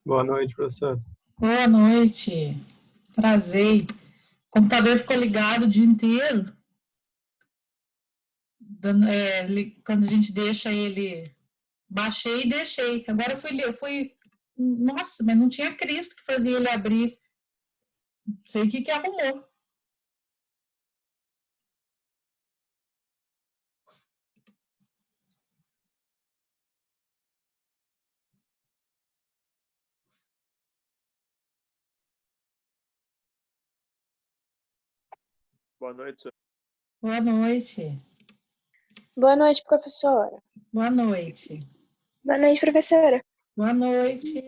Boa noite, professor. Boa noite. Trazei. O computador ficou ligado o dia inteiro. Quando a gente deixa ele, baixei e deixei. Agora eu fui. Nossa, mas não tinha Cristo que fazia ele abrir. Não sei o que arrumou. Boa noite, senhor. Boa noite. Boa noite, professora. Boa noite. Boa noite, professora. Boa noite.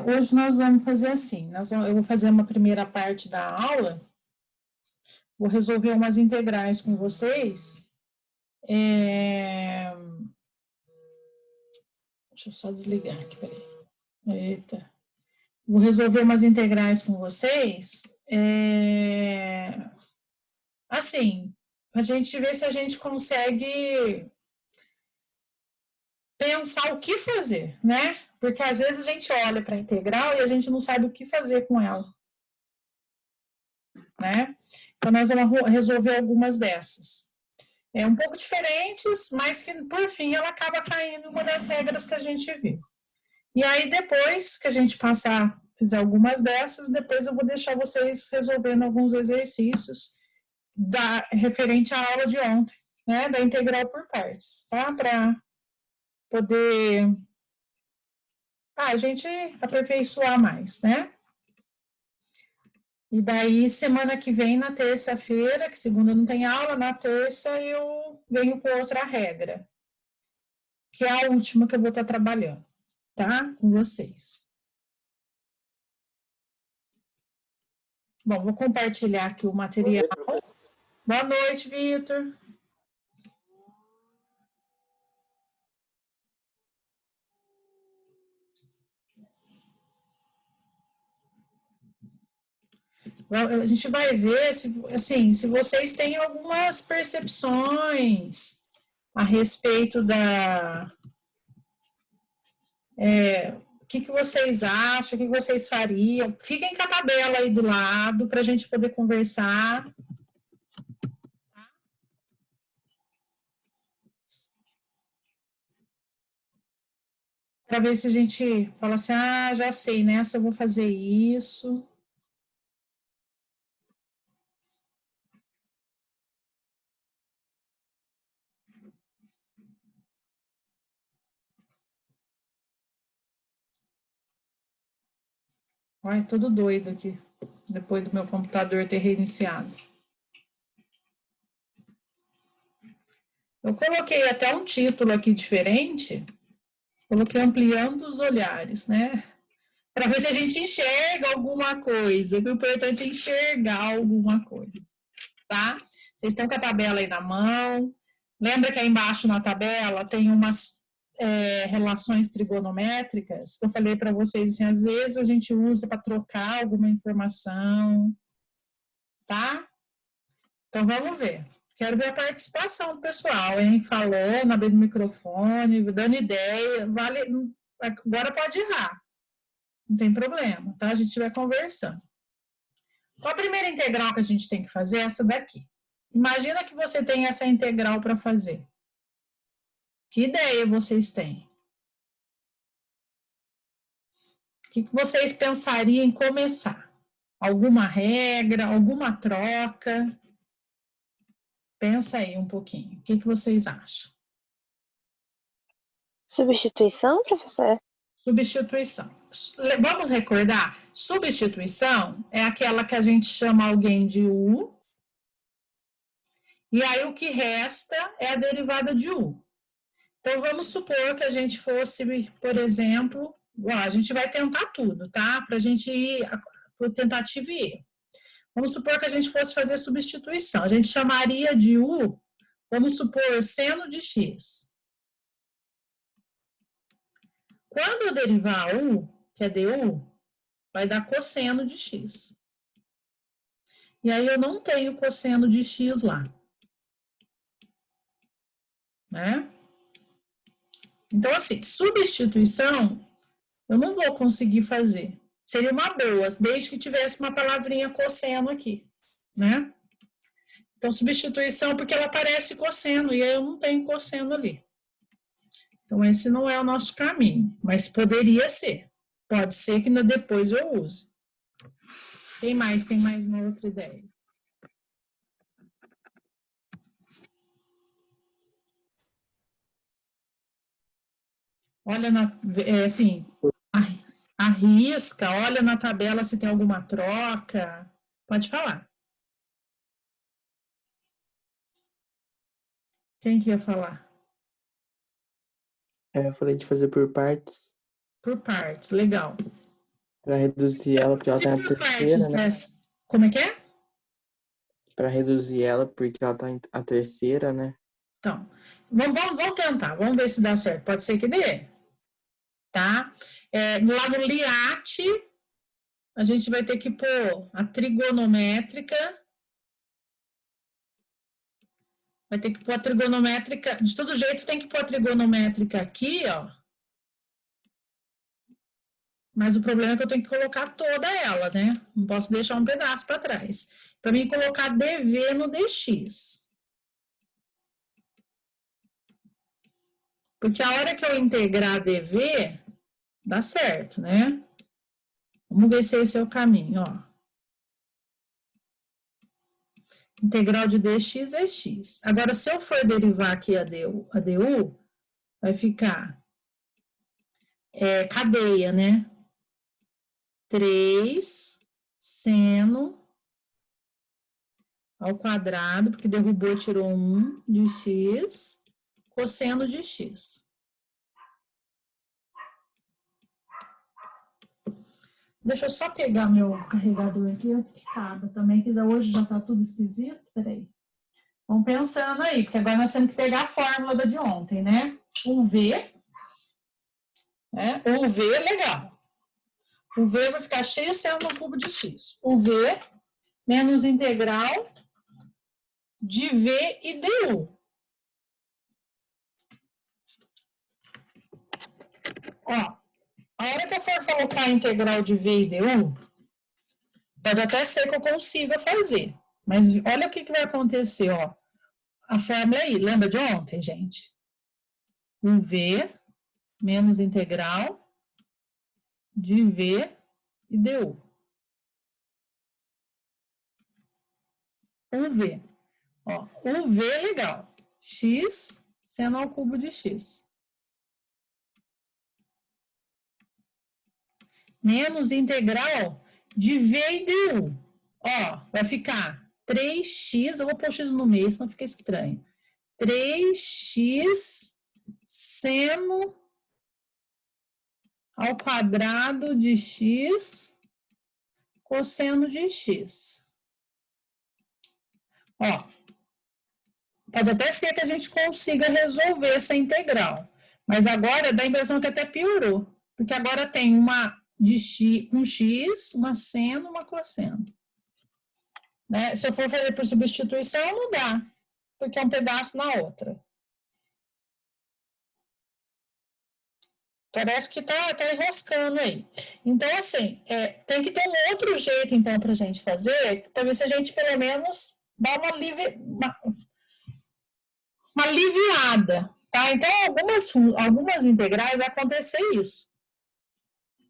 Hoje nós vamos fazer assim. Eu vou fazer uma primeira parte da aula. Vou resolver umas integrais com vocês. Deixa eu só desligar aqui, peraí. Eita. Vou resolver umas integrais com vocês. Assim, a gente ver se a gente consegue pensar o que fazer, né? Porque às vezes a gente olha para a integral e a gente não sabe o que fazer com ela, né? Então, nós vamos resolver algumas dessas. Um pouco diferentes, mas que, por fim, ela acaba caindo em uma das regras que a gente viu. E aí, depois que a gente fizer algumas dessas, depois eu vou deixar vocês resolvendo alguns exercícios referente à aula de ontem, né, da integral por partes, tá? Para poder a gente aperfeiçoar mais, né? E daí, semana que vem, na terça-feira, que segunda não tem aula, na terça eu venho com outra regra, que é a última que eu vou estar trabalhando, tá? Com vocês. Bom, vou compartilhar aqui o material. Boa noite, Vitor. A gente vai ver se vocês têm algumas percepções a respeito o que vocês acham, o que vocês fariam. Fiquem com a tabela aí do lado para a gente poder conversar. Para ver se a gente fala assim, já sei, nessa eu vou fazer isso. Ai, tudo doido aqui, depois do meu computador ter reiniciado. Eu coloquei até um título aqui diferente, coloquei ampliando os olhares, né? Para ver se a gente enxerga alguma coisa. O importante é enxergar alguma coisa, tá? Vocês estão com a tabela aí na mão. Lembra que aí embaixo na tabela tem umas relações trigonométricas que eu falei para vocês, assim, às vezes a gente usa para trocar alguma informação, tá? Então vamos ver. Quero ver a participação do pessoal, hein? Falando, abrindo o microfone, dando ideia. Vale, agora pode errar. Não tem problema, tá? A gente vai conversando. Então, a primeira integral que a gente tem que fazer é essa daqui. Imagina que você tem essa integral para fazer. Que ideia vocês têm? O que vocês pensariam em começar? Alguma regra, alguma troca? Pensa aí um pouquinho. O que vocês acham? Substituição, professora? Substituição. Vamos recordar? Substituição é aquela que a gente chama alguém de U, e aí o que resta é a derivada de U. Então, vamos supor que a gente fosse, por exemplo, a gente vai tentar tudo, tá? Para a gente ir por tentativa e erro. Vamos supor que a gente fosse fazer substituição. A gente chamaria de U, vamos supor, seno de x. Quando eu derivar U, que é DU, vai dar cosseno de x. E aí eu não tenho cosseno de x lá. Né? Então, assim, substituição, eu não vou conseguir fazer. Seria uma boa, desde que tivesse uma palavrinha cosseno aqui, né? Então, substituição, porque ela aparece cosseno, e aí eu não tenho cosseno ali. Então, esse não é o nosso caminho, mas poderia ser. Pode ser que depois eu use. Quem mais tem mais uma outra ideia? Olha, assim, arrisca, olha na tabela se tem alguma troca. Pode falar. Quem que ia falar? Eu falei de fazer por partes. Por partes, legal. Para reduzir ela, porque ela tá na terceira, né? Como é que é? Para reduzir ela, porque ela tá a terceira, né? Então, vamos tentar, vamos ver se dá certo. Pode ser que dê, tá? Lá no LIAT, a gente vai ter que pôr a trigonométrica. Vai ter que pôr a trigonométrica, de todo jeito tem que pôr a trigonométrica aqui, ó. Mas o problema é que eu tenho que colocar toda ela, né? Não posso deixar um pedaço para trás. Para mim, colocar dv no dx. Porque a hora que eu integrar dv, dá certo, né? Vamos ver se esse é o caminho, ó. Integral de dx é x. Agora, se eu for derivar aqui a du, vai ficar cadeia, né? 3 seno ao quadrado, porque derrubou e tirou 1 de x, cosseno de x. Deixa eu só pegar meu carregador aqui antes que acabe também, que hoje já tá tudo esquisito. Peraí. Vamos pensando aí, porque agora nós temos que pegar a fórmula da de ontem, né? O V, né? O V é legal. O V vai ficar cheio seno no cubo de x. O V menos integral de V e du. Ó, a hora que eu for colocar a integral de V e du, pode até ser que eu consiga fazer. Mas olha o que vai acontecer, ó. A fórmula aí, lembra de ontem, gente? O V menos integral de V e du. O V. Ó, o V é legal. X seno ao cubo de x. Menos integral de V e du. Ó, vai ficar 3x, eu vou pôr x no meio, senão fica estranho. 3x seno ao quadrado de x cosseno de x. Ó, pode até ser que a gente consiga resolver essa integral, mas agora dá a impressão que até piorou, porque agora tem uma de x, um x, uma seno, uma cosseno. Né? Se eu for fazer por substituição, não dá, porque é um pedaço na outra. Parece que tá enroscando aí. Então, assim, tem que ter um outro jeito, então, para a gente fazer, para ver se a gente, pelo menos, dá uma aliviada, tá? Então, algumas integrais vai acontecer isso,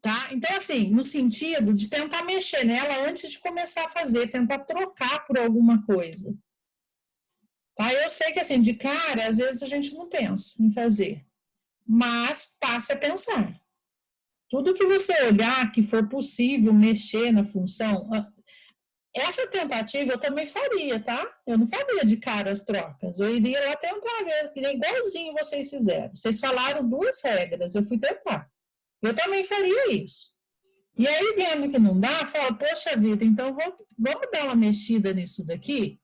tá? Então, assim, no sentido de tentar mexer nela antes de começar a fazer, tentar trocar por alguma coisa. Tá? Eu sei que, assim, de cara, às vezes a gente não pensa em fazer, mas passe a pensar. Tudo que você olhar que for possível mexer na função, essa tentativa eu também faria, tá? Eu não faria de cara as trocas. Eu iria lá tentar ver, que nem igualzinho vocês fizeram. Vocês falaram duas regras, eu fui tentar. Eu também faria isso. E aí, vendo que não dá, fala, poxa vida, então vamos dar uma mexida nisso daqui?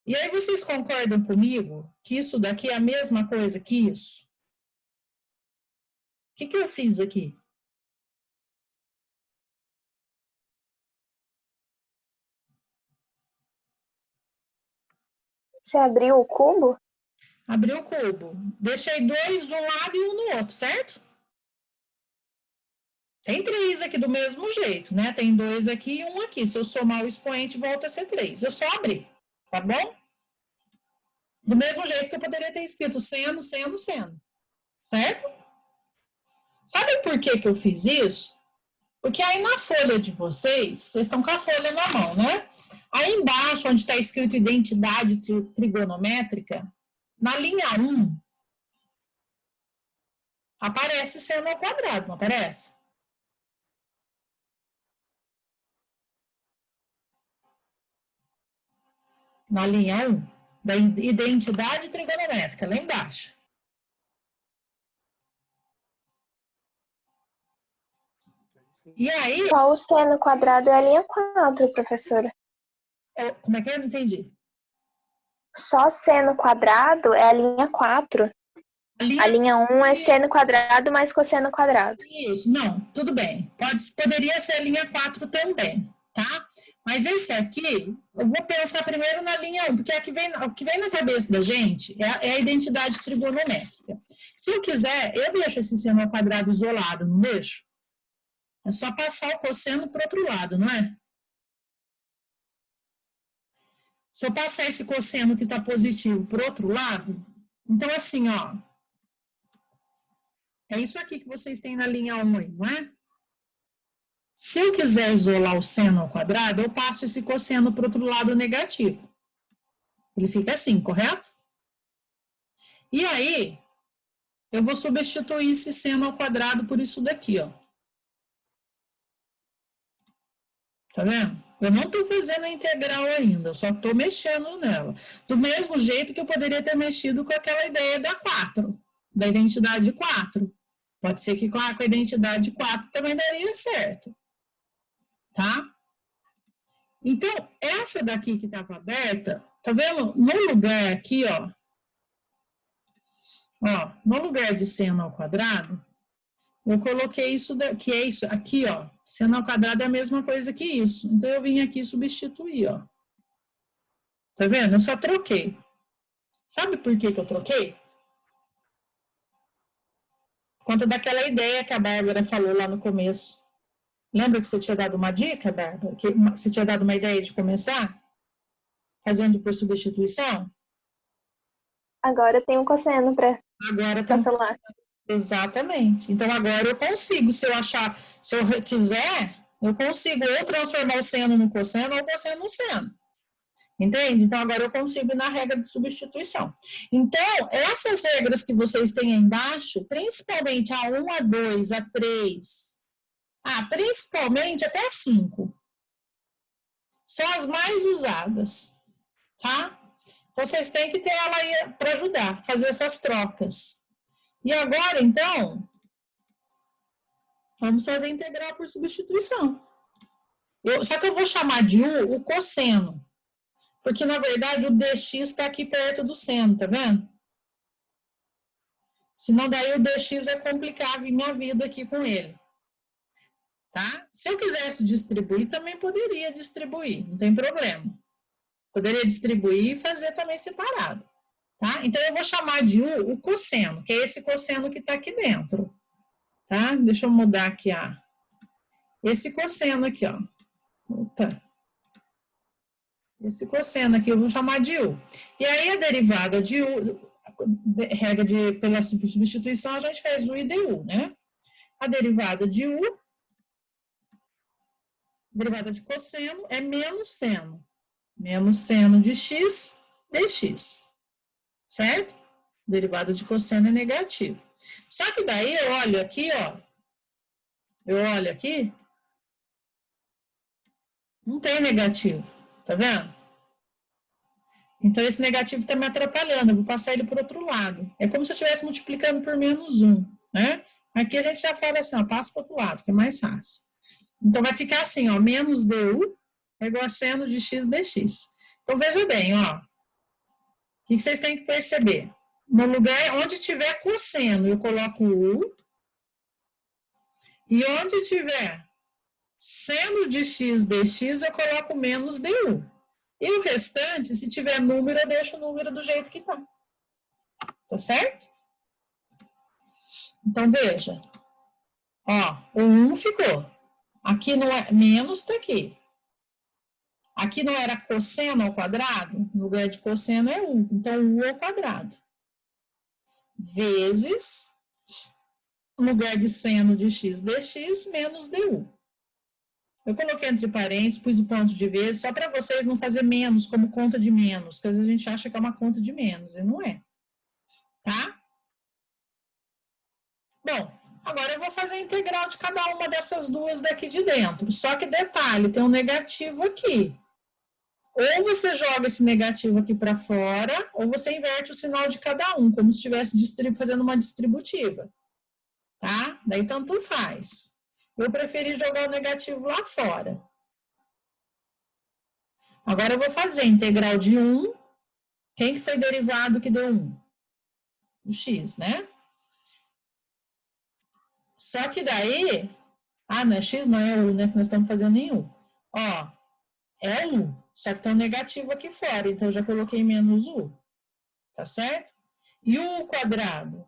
E aí vocês concordam comigo que isso daqui é a mesma coisa que isso? O que eu fiz aqui? Você abriu o cubo? Abri o cubo. Deixei 2 de um lado e 1 no outro, certo? Tem 3 aqui do mesmo jeito, né? Tem 2 aqui e 1 aqui. Se eu somar o expoente, volta a ser 3. Eu só abri, tá bom? Do mesmo jeito que eu poderia ter escrito seno, seno, seno. Certo? Sabe por que que eu fiz isso? Porque aí na folha de vocês estão com a folha na mão, né? Aí embaixo, onde está escrito identidade trigonométrica, na linha 1, aparece seno ao quadrado, não aparece? Na linha 1, da identidade trigonométrica, lá embaixo. E aí... Só o seno quadrado é a linha 4, professora. Como é que eu não entendi? Só seno quadrado é a linha 4. A linha 1 é seno quadrado mais cosseno quadrado. Isso, não, tudo bem. Poderia ser a linha 4 também, tá? Mas esse aqui, eu vou pensar primeiro na linha 1, porque o que vem na cabeça da gente é a identidade trigonométrica. Se eu quiser, eu deixo esse seno ao quadrado isolado, não deixo? É só passar o cosseno para o outro lado, não é? Se eu passar esse cosseno que está positivo para o outro lado, então assim, ó, é isso aqui que vocês têm na linha 1 aí, não é? Se eu quiser isolar o seno ao quadrado, eu passo esse cosseno para o outro lado negativo. Ele fica assim, correto? E aí, eu vou substituir esse seno ao quadrado por isso daqui, ó. Tá vendo? Eu não estou fazendo a integral ainda, eu só estou mexendo nela. Do mesmo jeito que eu poderia ter mexido com aquela ideia da 4, da identidade 4. Pode ser que com a identidade 4 também daria certo. Tá? Então, essa daqui que estava aberta, tá vendo? No lugar aqui, ó, no lugar de seno ao quadrado, eu coloquei isso que é isso aqui, ó. Seno ao quadrado é a mesma coisa que isso. Então, eu vim aqui substituir, ó. Tá vendo? Eu só troquei. Sabe por que que eu troquei? Por conta daquela ideia que a Bárbara falou lá no começo. Lembra que você tinha dado uma dica, Bárbara? Que você tinha dado uma ideia de começar? Fazendo por substituição? Agora tem um cosseno para cancelar. Exatamente. Então, agora eu consigo, se eu quiser, eu consigo ou transformar o seno no cosseno ou o cosseno no seno. Entende? Então, agora eu consigo ir na regra de substituição. Então, essas regras que vocês têm aí embaixo, principalmente a 1, a 2, a 3, principalmente até a 5, são as mais usadas, tá? Vocês têm que ter ela aí para ajudar, fazer essas trocas. E agora, então, vamos fazer integral por substituição. Só que eu vou chamar de U o cosseno. Porque, na verdade, o dx está aqui perto do seno, tá vendo? Senão, daí o dx vai complicar a minha vida aqui com ele. Tá? Se eu quisesse distribuir, também poderia distribuir, não tem problema. Poderia distribuir e fazer também separado. Tá? Então, eu vou chamar de U o cosseno, que é esse cosseno que está aqui dentro. Tá? Deixa eu mudar aqui, esse cosseno aqui, ó. Opa. Esse cosseno aqui eu vou chamar de U. E aí, a derivada de U, regra pela substituição, a gente fez U e dU, né? A derivada de U, derivada de cosseno, é menos seno. Menos seno de x, dx. Certo? Derivada de cosseno é negativo. Só que daí eu olho aqui, ó. Eu olho aqui. Não tem negativo. Tá vendo? Então, esse negativo está me atrapalhando. Eu vou passar ele para o outro lado. É como se eu estivesse multiplicando por menos 1. Né? Aqui a gente já fala assim, ó, passa para o outro lado, que é mais fácil. Então, vai ficar assim, ó, menos du é igual a seno de x dx. Então, veja bem, ó. O que vocês têm que perceber? No lugar onde tiver cosseno, eu coloco u. E onde tiver seno de x dx, eu coloco menos du. E o restante, se tiver número, eu deixo o número do jeito que tá. Tá certo? Então, veja. Ó, o 1 ficou. Aqui não é menos, tá aqui. Aqui não era cosseno ao quadrado? No lugar de cosseno é 1. Então, U ao quadrado. Vezes, no lugar de seno de x dx, menos du. Eu coloquei entre parênteses, pus o ponto de vezes, só para vocês não fazer menos como conta de menos, que às vezes a gente acha que é uma conta de menos, e não é. Tá? Bom, agora eu vou fazer a integral de cada uma dessas duas daqui de dentro. Só que detalhe, tem um negativo aqui. Ou você joga esse negativo aqui para fora, ou você inverte o sinal de cada um, como se estivesse fazendo uma distributiva. Tá? Daí tanto faz. Eu preferi jogar o negativo lá fora. Agora eu vou fazer a integral de 1. Quem que foi derivado que deu 1? O x, né? Só que daí... Ah, não é x, não é u, né? Que nós estamos fazendo em u. Ó, é u, só que tem um negativo aqui fora, então eu já coloquei menos u. Tá certo? E o u quadrado?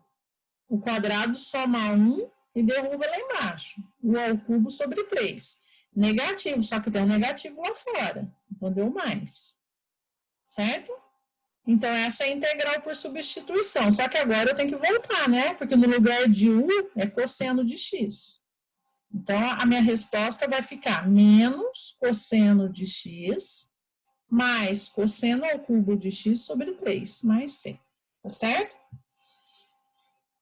O quadrado soma 1 e derruba lá embaixo. U ao cubo sobre 3. Negativo, só que tem um negativo lá fora. Então, deu mais. Certo? Então, essa é a integral por substituição. Só que agora eu tenho que voltar, né? Porque no lugar de u é cosseno de x. Então, a minha resposta vai ficar menos cosseno de x mais cosseno ao cubo de x sobre 3, mais c. Tá certo?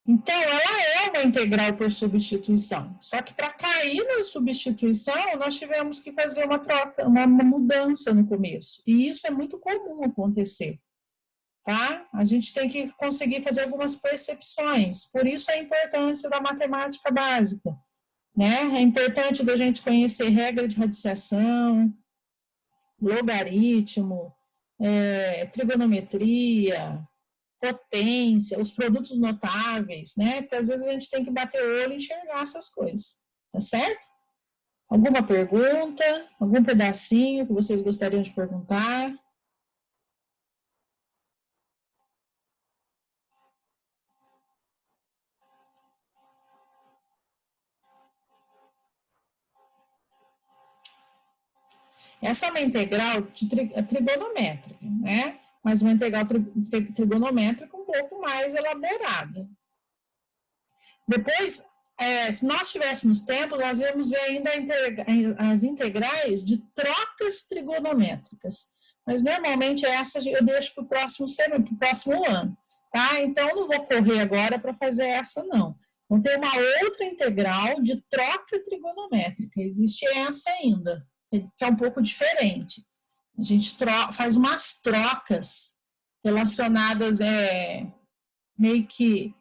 Então, ela é uma integral por substituição. Só que para cair na substituição, nós tivemos que fazer uma troca, uma mudança no começo. E isso é muito comum acontecer. Tá? A gente tem que conseguir fazer algumas percepções. Por isso a importância da matemática básica. Né? É importante da gente conhecer regra de radiciação, logaritmo, trigonometria, potência, os produtos notáveis, né? Porque às vezes a gente tem que bater o olho e enxergar essas coisas, tá certo? Alguma pergunta? Algum pedacinho que vocês gostariam de perguntar? Essa é uma integral trigonométrica, né? Mas uma integral trigonométrica um pouco mais elaborada. Depois, se nós tivéssemos tempo, nós íamos ver ainda as integrais de trocas trigonométricas. Mas, normalmente, essas eu deixo para o próximo ano. Tá? Então, não vou correr agora para fazer essa, não. Então, tem uma outra integral de troca trigonométrica. Existe essa ainda, que é um pouco diferente. A gente faz umas trocas relacionadas, meio que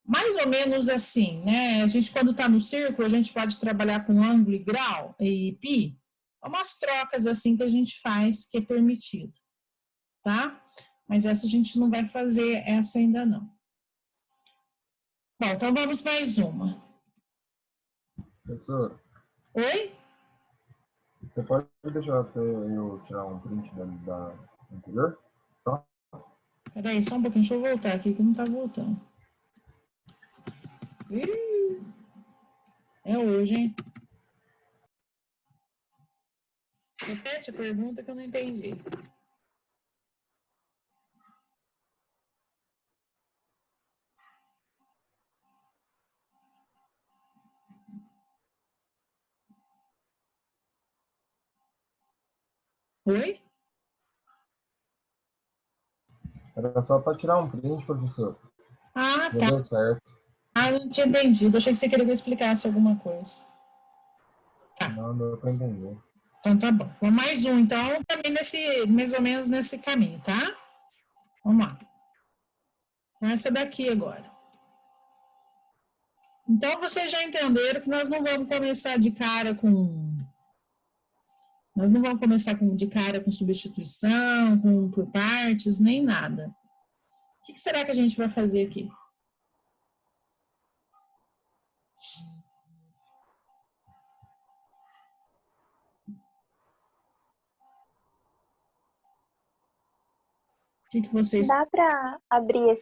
mais ou menos assim, né? A gente, quando está no círculo, a gente pode trabalhar com ângulo e grau e pi. Umas trocas assim que a gente faz, que é permitido, tá? Mas essa a gente não vai fazer, essa ainda não. Bom, então vamos mais uma. Professor, Oi? você pode deixar até eu tirar um print da anterior? Só? Peraí, só um pouquinho, deixa eu voltar aqui, que não tá voltando. É hoje, hein? Repete a pergunta que eu não entendi. Oi? Era só para tirar um print, professor. Ah, Já tá. deu certo. Ah, eu não tinha entendido. Achei que você queria que eu explicasse alguma coisa. Tá. Não deu para entender. Então tá bom. Vamos mais um, então, também mais ou menos nesse caminho, tá? Vamos lá. Então, essa daqui agora. Então, vocês já entenderam que nós não vamos começar de cara com... Nós não vamos começar de cara com substituição, por partes, nem nada. O que será que a gente vai fazer aqui? que vocês... Dá para abrir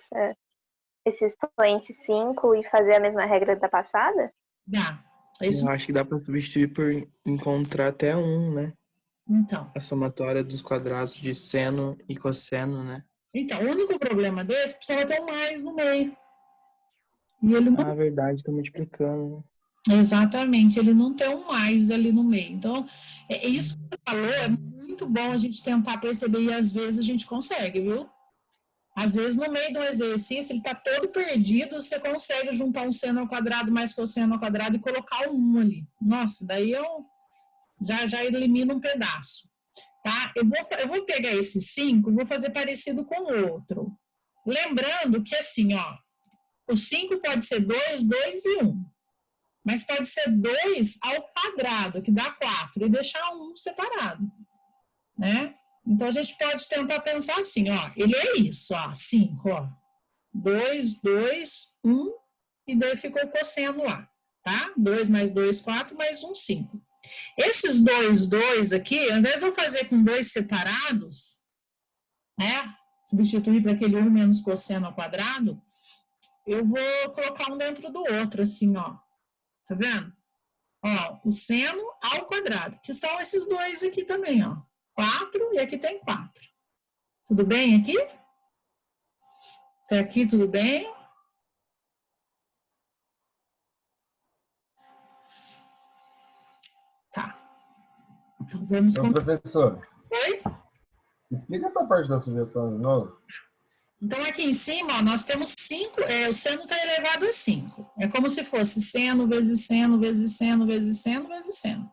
esse expoente 5 e fazer a mesma regra da passada? Dá. É isso. Eu acho que dá para substituir por encontrar até um, né? Então. A somatória dos quadrados de seno e cosseno, né? Então, o único problema desse é que precisava ter um mais no meio. E ele não... Ah, verdade, tá multiplicando. Exatamente, ele não tem um mais ali no meio. Então, isso que você falou é muito bom a gente tentar perceber e às vezes a gente consegue, viu? Às vezes, no meio do exercício, ele está todo perdido, você consegue juntar um seno ao quadrado mais cosseno ao quadrado e colocar um ali. Nossa, daí eu já elimino um pedaço, tá? Eu vou pegar esse 5 e vou fazer parecido com o outro. Lembrando que, assim, ó, o 5 pode ser 2, 2 e 1. Mas pode ser 2 ao quadrado, que dá 4, e deixar um separado, né? Então, a gente pode tentar pensar assim, ó, ele é isso, ó, 5, ó. 2, 2, 1, e daí ficou o cosseno lá, tá? 2 mais 2, 4, mais 1, 5. Esses 2, 2 aqui, ao invés de eu fazer com 2 separados, né? Substituir para aquele 1 menos cosseno ao quadrado, eu vou colocar um dentro do outro, assim, ó. Tá vendo? Ó, o seno ao quadrado, que são esses dois aqui também, ó. 4 e aqui tem 4. Tudo bem aqui? Até aqui tudo bem? Tá. Então vamos... Então, professor, Oi? explica essa parte da sugestão de novo. Então, aqui em cima, ó, nós temos 5, o seno está elevado a 5. É como se fosse seno vezes seno, vezes seno, vezes seno, vezes seno.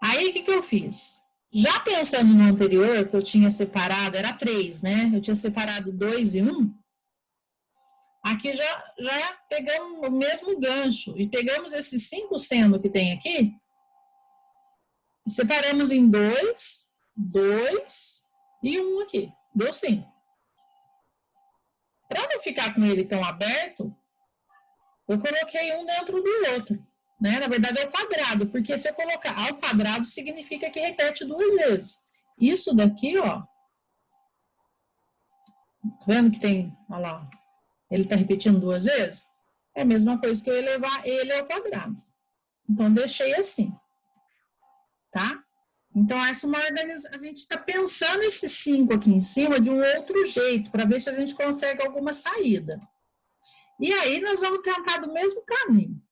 Aí, o que eu fiz? Já pensando no anterior, que eu tinha separado, era 3, né? Eu tinha separado 2 e 1. Aqui já pegamos o mesmo gancho. E pegamos esses 5 seno que tem aqui, e separamos em 2, 2 e 1 aqui. Deu 5. Para não ficar com ele tão aberto, eu coloquei um dentro do outro, né? Na verdade é o quadrado, porque se eu colocar ao quadrado, significa que repete 2 vezes. Isso daqui, ó, tá vendo que tem, olha lá, ele tá repetindo 2 vezes? É a mesma coisa que eu elevar ele ao quadrado. Então, deixei assim, tá? Então, essa é uma organização, a gente está pensando esse 5 aqui em cima de um outro jeito, para ver se a gente consegue alguma saída. E aí, nós vamos tentar do mesmo caminho.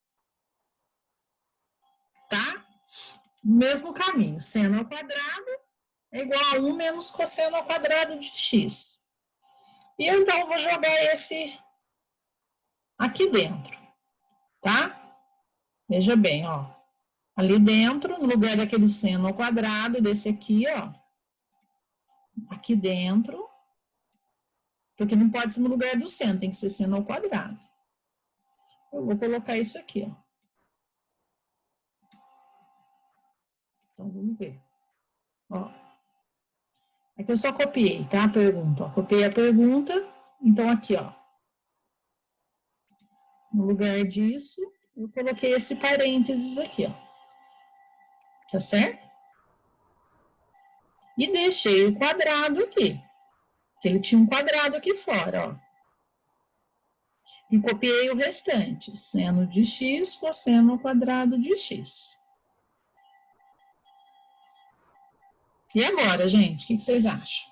Tá? Mesmo caminho. Seno ao quadrado é igual a 1 menos cosseno ao quadrado de x. E eu, então, vou jogar esse aqui dentro. Tá? Veja bem, ó. Ali dentro, no lugar daquele seno ao quadrado, desse aqui, ó. Aqui dentro. Porque não pode ser no lugar do seno, tem que ser seno ao quadrado. Eu vou colocar isso aqui, ó. Então, vamos ver. Ó. Aqui eu só copiei, tá? A pergunta, ó. Copiei a pergunta. Então, aqui, ó. No lugar disso, eu coloquei esse parênteses aqui, ó. Tá certo? E deixei o quadrado aqui. Que ele tinha um quadrado aqui fora, ó. E copiei o restante. Seno de x, cosseno ao quadrado de x. E agora, gente, o que vocês acham?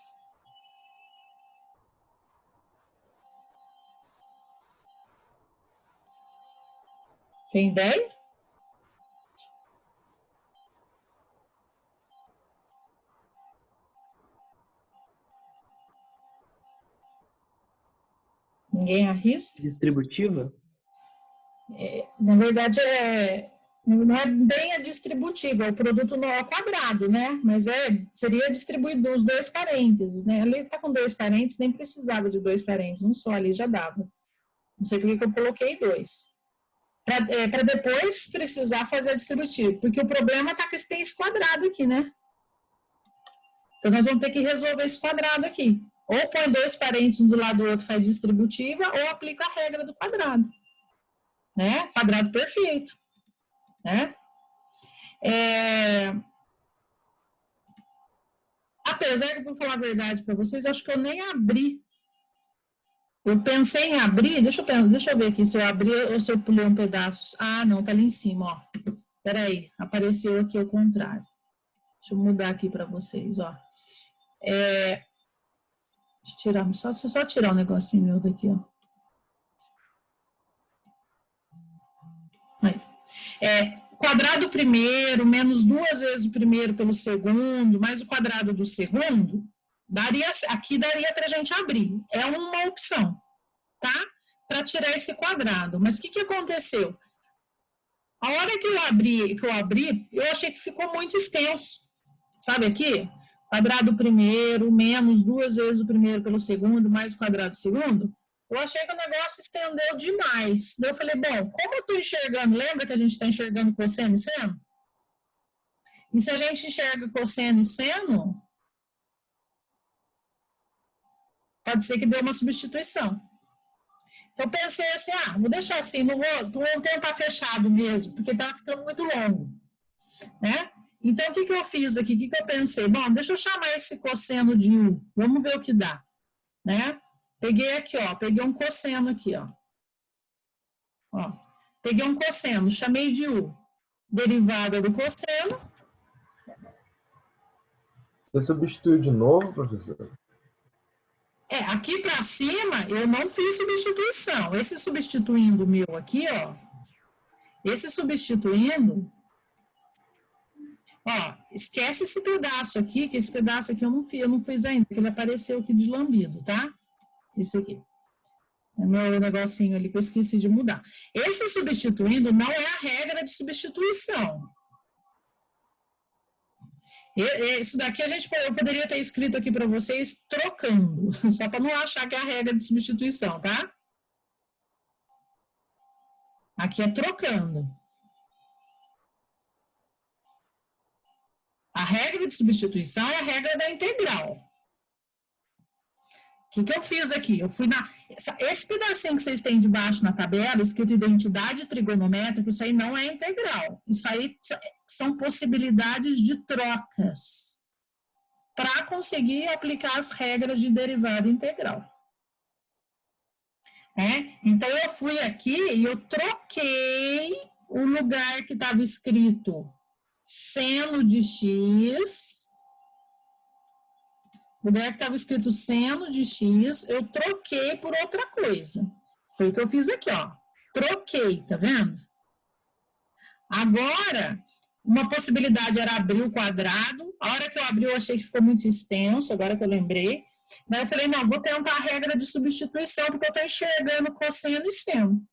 Tem ideia? Ninguém arrisca? Distributiva? Na verdade, não é bem a distributiva, é o produto não é quadrado, né? Mas seria distribuído os 2 parênteses, né? Ali está com 2 parênteses, nem precisava de 2 parênteses, um só ali já dava. Não sei por que eu coloquei 2. Para depois precisar fazer a distributiva, porque o problema está que tem esse quadrado aqui, né? Então, nós vamos ter que resolver esse quadrado aqui. Ou põe 2 parênteses um do lado do outro, faz distributiva, ou aplica a regra do quadrado. Né? Quadrado perfeito. Né? Apesar que eu vou falar a verdade para vocês, acho que eu nem abri. Eu pensei em abrir, deixa eu ver aqui se eu abri ou se eu pulei um pedaço. Ah, não, tá ali em cima, ó. Peraí, apareceu aqui ao contrário. Deixa eu mudar aqui para vocês, ó. Deixa eu tirar, só tirar um negocinho meu daqui, ó. Aí. Quadrado primeiro, menos 2 vezes o primeiro pelo segundo, mais o quadrado do segundo, aqui daria para a gente abrir. É uma opção, tá? Para tirar esse quadrado. Mas o que aconteceu? A hora que eu abri, eu achei que ficou muito extenso. Sabe aqui? Quadrado primeiro, menos 2 vezes o primeiro pelo segundo, mais o quadrado do segundo. Eu achei que o negócio estendeu demais. Daí eu falei, bom, como eu estou enxergando, lembra que a gente está enxergando cosseno e seno? E se a gente enxerga cosseno e seno, pode ser que dê uma substituição. Então, eu pensei assim, vou deixar assim, não vou tentar fechado mesmo, porque está ficando muito longo, né? Então, o que eu fiz aqui? O que eu pensei? Bom, deixa eu chamar esse cosseno de U, vamos ver o que dá, né? Peguei aqui, ó, peguei um cosseno aqui, ó. Peguei um cosseno, chamei de U. Derivada do cosseno. Você substituiu de novo, professor? Aqui para cima eu não fiz substituição. Esse substituindo meu aqui, ó. Esse substituindo, ó, esquece esse pedaço aqui, que esse pedaço aqui eu não fiz ainda, porque ele apareceu aqui de lambido, tá? Esse aqui. É meu negocinho ali que eu esqueci de mudar. Esse substituindo não é a regra de substituição. Isso daqui eu poderia ter escrito aqui para vocês trocando, só para não achar que é a regra de substituição, tá? Aqui é trocando. A regra de substituição é a regra da integral. O que eu fiz aqui? Eu fui esse pedacinho que vocês têm debaixo na tabela, escrito identidade trigonométrica, isso aí não é integral. Isso aí são possibilidades de trocas para conseguir aplicar as regras de derivada integral. Então, eu fui aqui e eu troquei o lugar que estava escrito seno de x. O lugar que estava escrito seno de x, eu troquei por outra coisa. Foi o que eu fiz aqui, ó. Troquei, tá vendo? Agora, uma possibilidade era abrir o quadrado. A hora que eu abri, eu achei que ficou muito extenso, agora que eu lembrei. Daí eu falei, não, vou tentar a regra de substituição, porque eu estou enxergando cosseno e seno.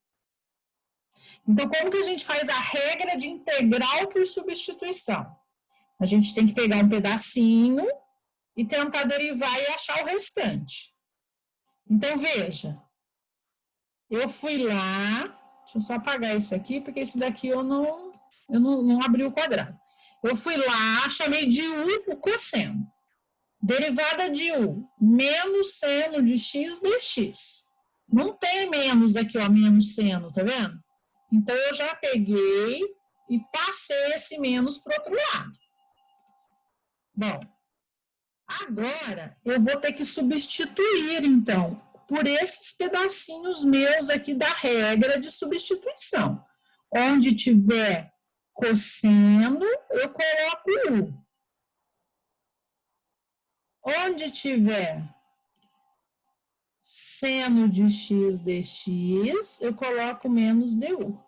Então, como que a gente faz a regra de integral por substituição? A gente tem que pegar um pedacinho e tentar derivar e achar o restante. Então, veja. Eu fui lá, deixa eu só apagar isso aqui, porque esse daqui eu não abri o quadrado. Eu fui lá, chamei de U o cosseno. Derivada de U, menos seno de x dx. Não tem menos aqui, ó, menos seno, tá vendo? Então, eu já peguei e passei esse menos para o outro lado. Bom, agora, eu vou ter que substituir, então, por esses pedacinhos meus aqui da regra de substituição. Onde tiver cosseno, eu coloco U. Onde tiver seno de x dx, eu coloco menos du.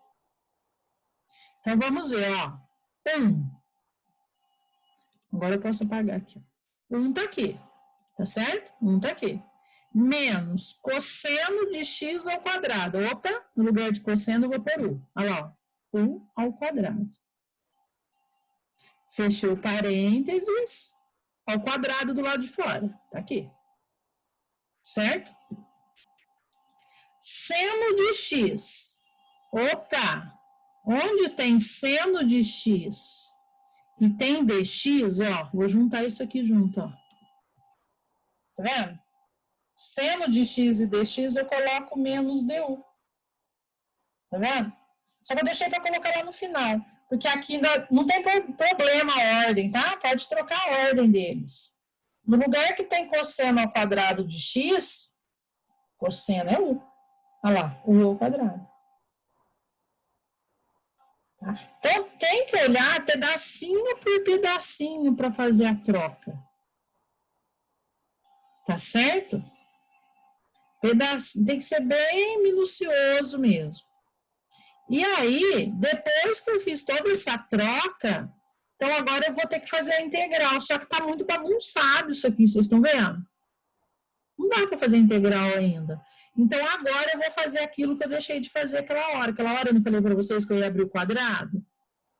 Então, vamos ver, ó. 1. Agora eu posso apagar aqui. 1 tá aqui, tá certo? 1 tá aqui. Menos cosseno de x ao quadrado. Opa, no lugar de cosseno eu vou pôr U. Olha lá, ó. 1 ao quadrado. Fechei o parênteses ao quadrado do lado de fora. Tá aqui. Certo? Seno de x. Opa! Onde tem seno de x e tem dx, ó, vou juntar isso aqui junto, ó. Tá vendo? Seno de x e dx eu coloco menos du. Tá vendo? Só que eu deixei para colocar lá no final, porque aqui não tem problema a ordem, tá? Pode trocar a ordem deles. No lugar que tem cosseno ao quadrado de x, cosseno é u. Olha lá, u ao quadrado. Tá? Então, tem que olhar pedacinho por pedacinho para fazer a troca. Tá certo? Tem que ser bem minucioso mesmo. E aí, depois que eu fiz toda essa troca, então agora eu vou ter que fazer a integral. Só que está muito bagunçado isso aqui, vocês estão vendo? Não dá para fazer integral ainda. Então agora eu vou fazer aquilo que eu deixei de fazer aquela hora. Aquela hora eu não falei para vocês que eu ia abrir o quadrado,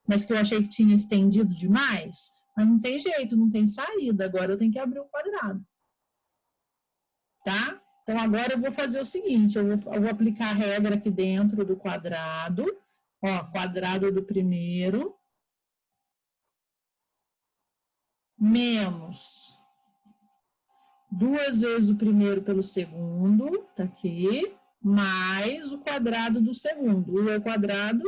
mas que eu achei que tinha estendido demais. Mas não tem jeito, não tem saída. Agora eu tenho que abrir o quadrado. Tá? Então, agora eu vou fazer o seguinte, eu vou aplicar a regra aqui dentro do quadrado, ó, quadrado do primeiro, menos 2 vezes o primeiro pelo segundo, tá aqui, mais o quadrado do segundo, u ao quadrado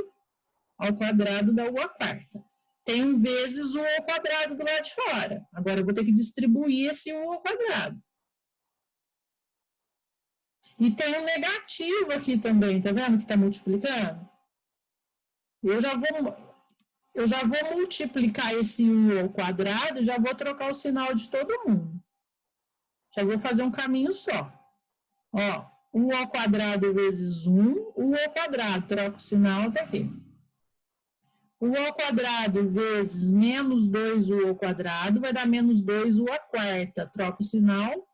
da u à quarta. Tem um vezes o u ao quadrado do lado de fora. Agora eu vou ter que distribuir esse u ao quadrado. E tem um negativo aqui também, tá vendo que está multiplicando? Eu já vou multiplicar esse 1 ao quadrado e já vou trocar o sinal de todo mundo. Já vou fazer um caminho só. Ó, 1 ao quadrado vezes 1, 1 ao quadrado, troca o sinal, tá aqui. 1 ao quadrado vezes menos 2u ao quadrado, vai dar menos 2u à quarta, troca o sinal,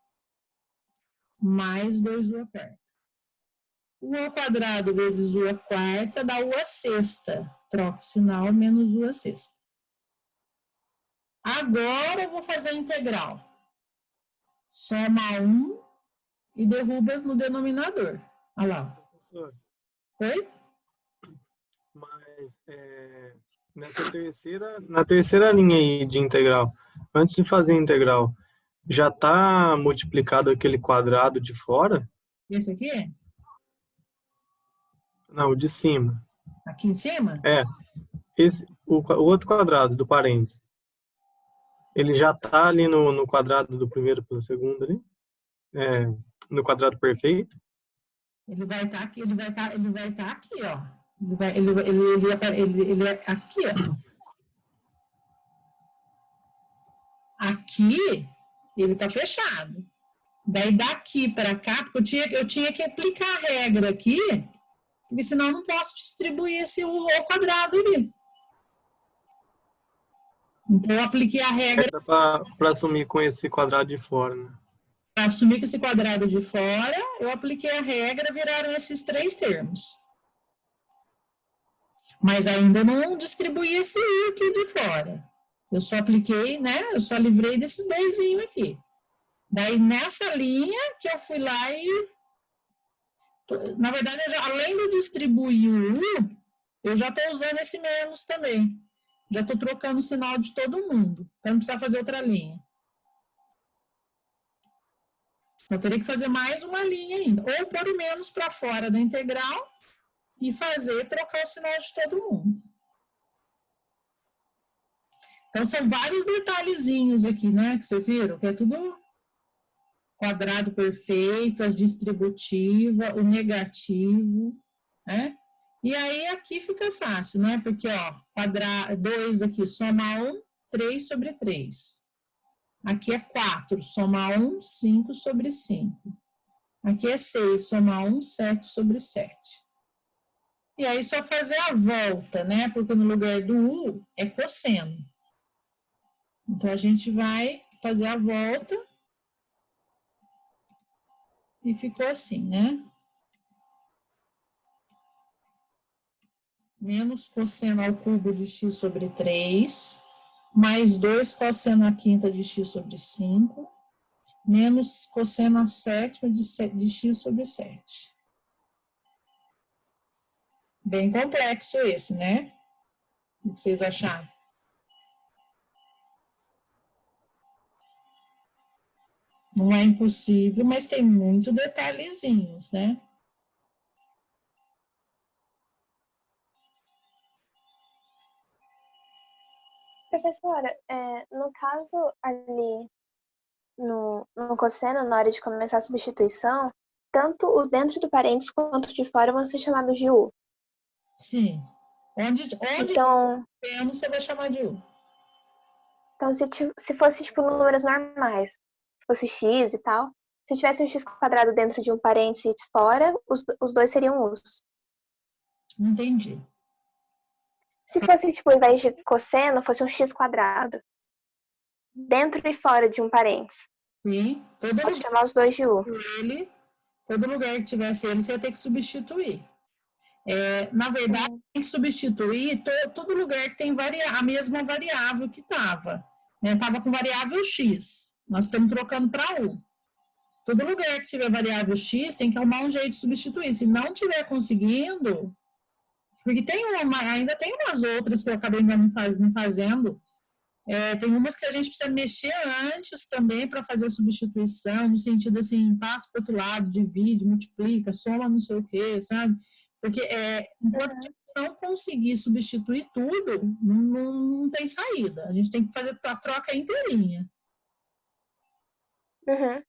mais 2u à quarta. U ao quadrado vezes u à quarta dá u à sexta. Troca o sinal, menos u à sexta. Agora eu vou fazer a integral. Soma 1 e derruba no denominador. Olha lá. Professor, Oi? mas na terceira linha aí de integral, antes de fazer a integral, já está multiplicado aquele quadrado de fora? Esse aqui? Não, o de cima. Aqui em cima? O outro quadrado do parênteses. Ele já está ali no quadrado do primeiro pelo segundo ali? No quadrado perfeito? Ele vai estar aqui, ele vai estar aqui, ó. Ele é aqui, ó. Aqui, ele está fechado. Daí daqui para cá, porque eu tinha que aplicar a regra aqui, porque senão eu não posso distribuir esse u ao quadrado ali. Então eu apliquei a regra Para assumir com esse quadrado de fora, né? para assumir com esse quadrado de fora, eu apliquei a regra, viraram esses 3 termos. Mas ainda não distribuí esse u aqui de fora. Eu só apliquei, né? Eu só livrei desses 2 aqui. Daí, nessa linha, que eu fui lá e... Na verdade, além de distribuir o u, eu já estou usando esse menos também. Já estou trocando o sinal de todo mundo, para não precisar fazer outra linha. Eu teria que fazer mais uma linha ainda. Ou pôr o menos para fora da integral e trocar o sinal de todo mundo. Então, são vários detalhezinhos aqui, né? Que vocês viram, que é tudo quadrado perfeito, as distributivas, o negativo, né? E aí, aqui fica fácil, né? Porque, ó, 2 aqui, soma 1, 3 sobre 3. Aqui é 4, soma 1, 5 sobre 5. Aqui é 6, soma 1, 7 sobre 7. E aí, só fazer a volta, né? Porque no lugar do u é cosseno. Então, a gente vai fazer a volta e ficou assim, né? Menos cosseno ao cubo de x sobre 3, mais 2 cosseno à quinta de x sobre 5, menos cosseno à sétima de x sobre 7. Bem complexo esse, né? O que vocês acharam? Não é impossível, mas tem muito detalhezinhos, né? Professora, no caso ali no cosseno, na hora de começar a substituição, tanto o dentro do parênteses quanto o de fora vão ser chamados de U. Sim. Onde Então, cosseno você vai chamar de U. então se fosse, tipo, números normais, se fosse x e tal, se tivesse um x² dentro de um parênteses fora, os dois seriam U's. Não entendi. Se fosse, tipo, ao invés de cosseno, fosse um x², dentro e fora de um parênteses, Sim. posso chamar os dois de U. Todo lugar que tivesse ele, você ia ter que substituir. Na verdade, tem que substituir todo lugar que tem a mesma variável que estava. Estava com variável x. Nós estamos trocando para U. Todo lugar que tiver variável x, tem que arrumar um jeito de substituir. Se não tiver conseguindo, porque ainda tem umas outras que eu acabei não fazendo. Tem umas que a gente precisa mexer antes também para fazer a substituição, no sentido assim, passa para o outro lado, divide, multiplica, soma não sei o quê, sabe? Porque enquanto a gente não conseguir substituir tudo, não tem saída. A gente tem que fazer a troca inteirinha. Uhum.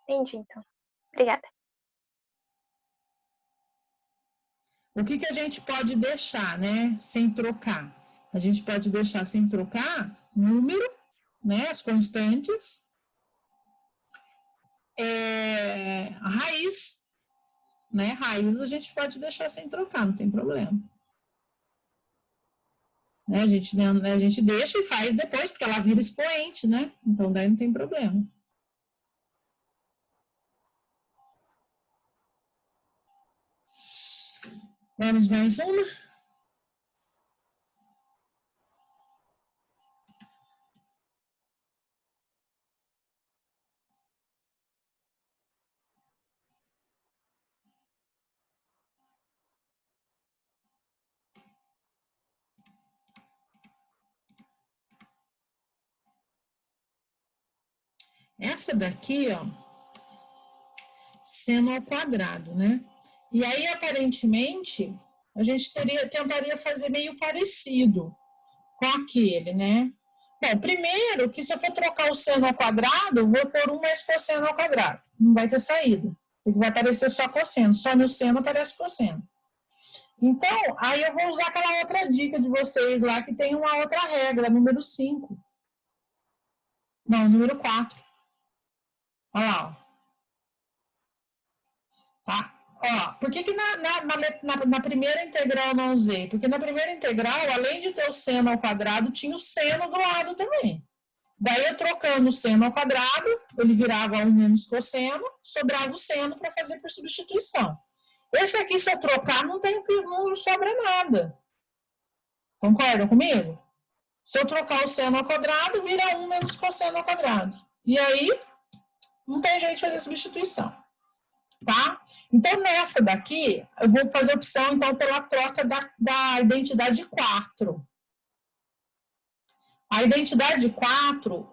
Entendi, então. Obrigada. O que a gente pode deixar, né, sem trocar? A gente pode deixar sem trocar número, né, as constantes, a raiz, né, raiz a gente pode deixar sem trocar, não tem problema. Né, a gente deixa e faz depois, porque ela vira expoente, né, então daí não tem problema. Vamos mais uma? Essa daqui, ó, seno ao quadrado, né? E aí, aparentemente, a gente tentaria fazer meio parecido com aquele, né? Bom, primeiro que se eu for trocar o seno ao quadrado, vou pôr 1 mais cosseno ao quadrado. Não vai ter saída, porque vai aparecer só cosseno. Só no seno aparece cosseno. Então, aí eu vou usar aquela outra dica de vocês lá, que tem uma outra regra, número 5. Não, número 4. Olha lá, ó. Tá? Ó, por que na primeira integral eu não usei? Porque na primeira integral, além de ter o seno ao quadrado, tinha o seno do lado também. Daí, eu trocando o seno ao quadrado, ele virava 1 menos cosseno, sobrava o seno para fazer por substituição. Esse aqui, se eu trocar, não sobra nada. Concordam comigo? Se eu trocar o seno ao quadrado, vira 1 menos cosseno ao quadrado. E aí, não tem jeito de fazer substituição. Tá? Então, nessa daqui, eu vou fazer opção, então, pela troca da identidade 4. A identidade 4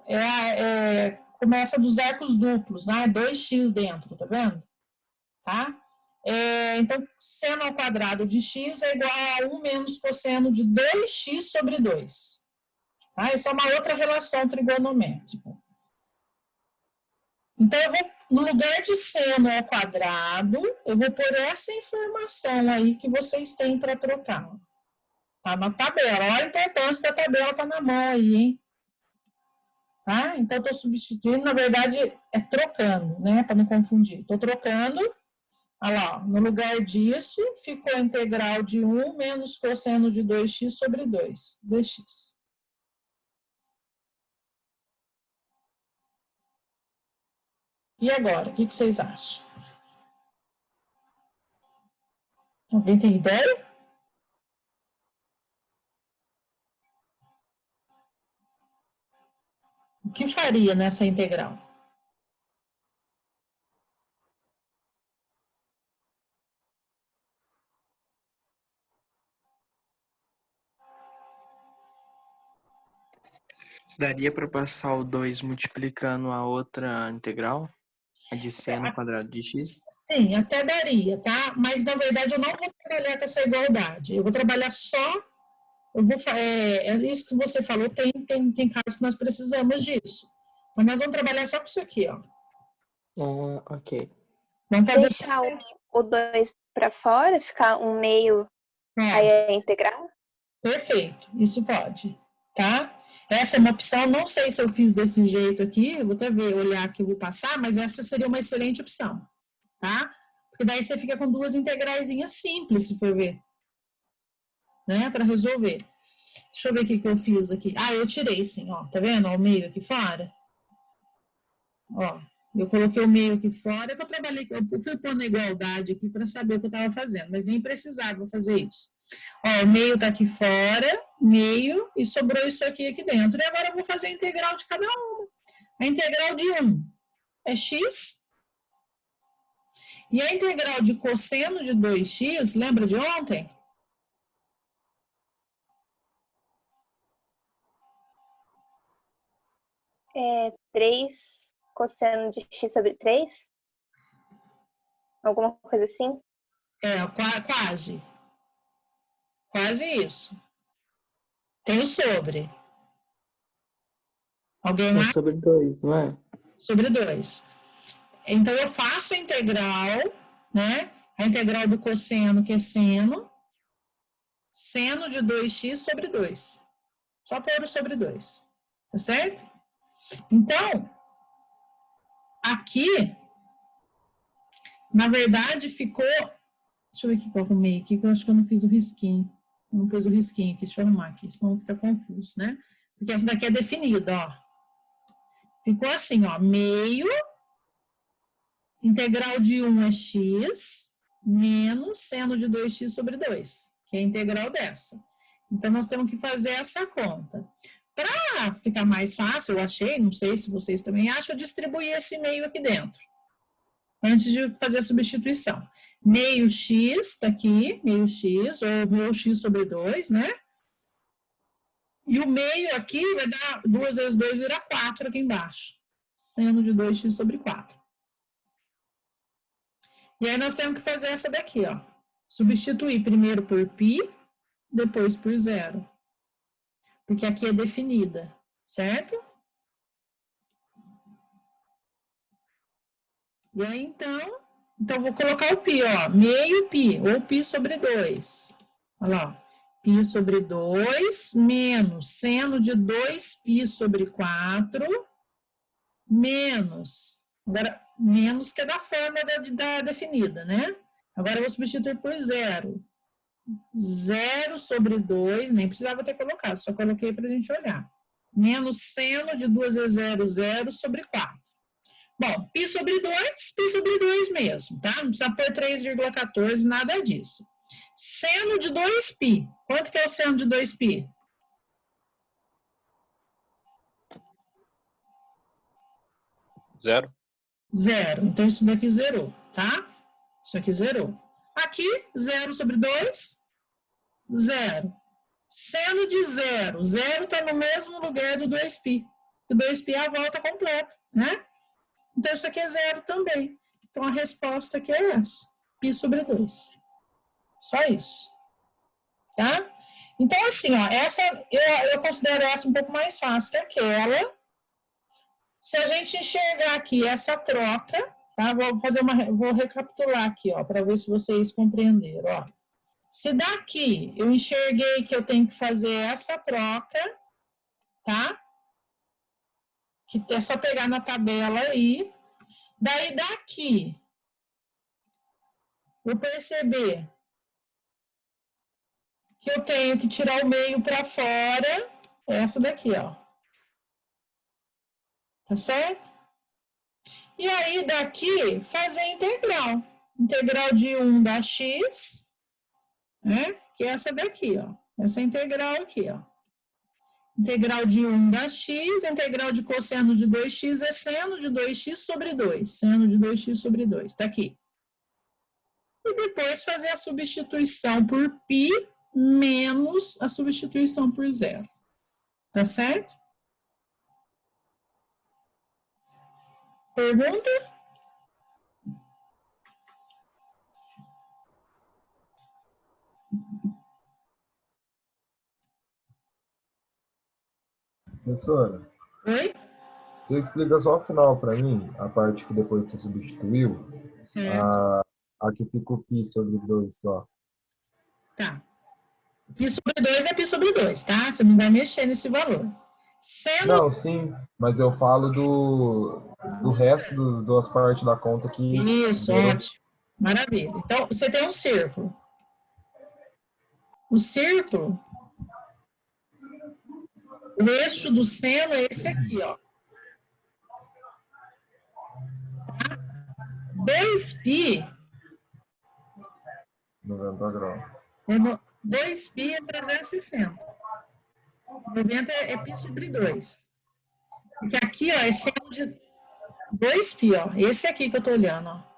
começa dos arcos duplos, né? 2x dentro, tá vendo? Tá? Então, seno ao quadrado de x é igual a 1 menos cosseno de 2x sobre 2. Tá? Essa é uma outra relação trigonométrica. Então, no lugar de seno ao quadrado, eu vou pôr essa informação aí que vocês têm para trocar. Tá na tabela. Olha a importância da tabela, tá na mão aí, hein? Tá? Então, eu estou substituindo, na verdade, trocando, né? Para não confundir. Estou trocando. Olha lá, no lugar disso, ficou a integral de 1 menos cosseno de 2x sobre 2x. E agora, o que vocês acham? Alguém tem ideia? O que faria nessa integral? Daria para passar o 2 multiplicando a outra integral? A de seno ao quadrado de x? Sim, até daria, tá? Mas, na verdade, eu não vou trabalhar com essa igualdade. Eu vou trabalhar só... isso que você falou, tem casos que nós precisamos disso. Então, nós vamos trabalhar só com isso aqui, ó. Ah, ok. Vamos fazer... Deixar o 2 para fora, ficar um meio, aí Pode. é integral? Perfeito, isso pode, tá? Essa é uma opção, não sei se eu fiz desse jeito aqui, eu vou até ver, olhar aqui, eu vou passar, mas essa seria uma excelente opção, tá? Porque daí você fica com duas integraizinhas simples, se for ver, né, para resolver. Deixa eu ver o que eu fiz aqui. Ah, eu tirei sim, ó, tá vendo? Ó, o meio aqui fora. Ó, eu coloquei o meio aqui fora, que eu trabalhei, eu fui pondo a igualdade aqui para saber o que eu estava fazendo, mas nem precisava fazer isso. Ó, o meio tá aqui fora, meio, e sobrou isso aqui dentro. E agora eu vou fazer a integral de cada uma. A integral de 1 é x, e a integral de cosseno de 2x, lembra de ontem? É 3 cosseno de x sobre 3? Alguma coisa assim? É, quase. Quase isso. Tem o sobre. Alguém É lá? sobre 2, não é? Sobre 2. Então, eu faço a integral, né? A integral do cosseno, que é seno de 2x sobre 2. Só pôr o sobre 2. Tá certo? Então, aqui, na verdade, ficou... Deixa eu ver o que eu arrumei aqui, que eu acho que eu não fiz o risquinho. Não pus o risquinho aqui, deixa eu arrumar aqui, senão fica confuso, né? Porque essa daqui é definida, ó. Ficou assim, ó, meio, integral de 1 é x, menos seno de 2x sobre 2, que é a integral dessa. Então, nós temos que fazer essa conta. Para ficar mais fácil, eu achei, não sei se vocês também acham, eu distribuí esse meio aqui dentro, antes de fazer a substituição. Meio x, está aqui, meio x, ou meio x sobre 2, né? E o meio aqui vai dar 2 vezes 2 vira 4 aqui embaixo. Seno de 2x sobre 4. E aí nós temos que fazer essa daqui, ó. Substituir primeiro por π, depois por zero. Porque aqui é definida, certo? E aí, então vou colocar o π, ó. Meio π, ou π sobre 2. Olha lá, ó. Π sobre 2 menos seno de 2π sobre 4 menos, agora, menos que é da forma da definida, né? Agora eu vou substituir por zero. 0 sobre 2, nem precisava ter colocado, só coloquei para a gente olhar. Menos seno de 2 vezes 0, 0 sobre 4. Bom, π sobre 2 mesmo, tá? Não precisa pôr 3,14, nada disso. Seno de 2π. Quanto que é o seno de 2π? Zero. Zero. Então, isso daqui zerou, tá? Isso aqui zerou. Aqui, 0 sobre 2, 0. Seno de 0. 0 está no mesmo lugar do 2π. O 2π é a volta completa, né? Então, isso aqui é 0 também. Então, a resposta aqui é essa. π sobre 2. Só isso. Tá? Então, assim, ó, essa, eu considero essa um pouco mais fácil que aquela. Se a gente enxergar aqui essa troca, tá? Vou recapitular aqui, ó, para ver se vocês compreenderam, ó. Se daqui eu enxerguei que eu tenho que fazer essa troca, tá? Que é só pegar na tabela aí. Daí daqui eu perceber que eu tenho que tirar o meio para fora, essa daqui, ó. Tá certo? E aí daqui fazer a integral. Integral de 1 da x, né? Que é essa daqui, ó. Essa integral aqui, ó. Integral de 1 da x, integral de cosseno de 2x é seno de 2x sobre 2. Seno de 2x sobre 2, tá aqui. E depois fazer a substituição por π menos a substituição por zero. Tá certo? Pergunta? Professora, Oi? Você explica só o final para mim, a parte que depois você substituiu, Certo? aqui fica o π sobre 2 só. Tá. Π sobre 2 é π sobre 2, tá? Você não vai mexer nesse valor. Seno Não, sim, mas eu falo do resto das duas partes da conta que Isso, deu. ótimo. Maravilha. Então, você tem um círculo. O círculo, o eixo do seno é esse aqui, ó. 2π 90 graus. 2π é 360. 90 é π sobre 2. Porque aqui, ó, é seno de 2π, ó. Esse aqui que eu tô olhando, ó.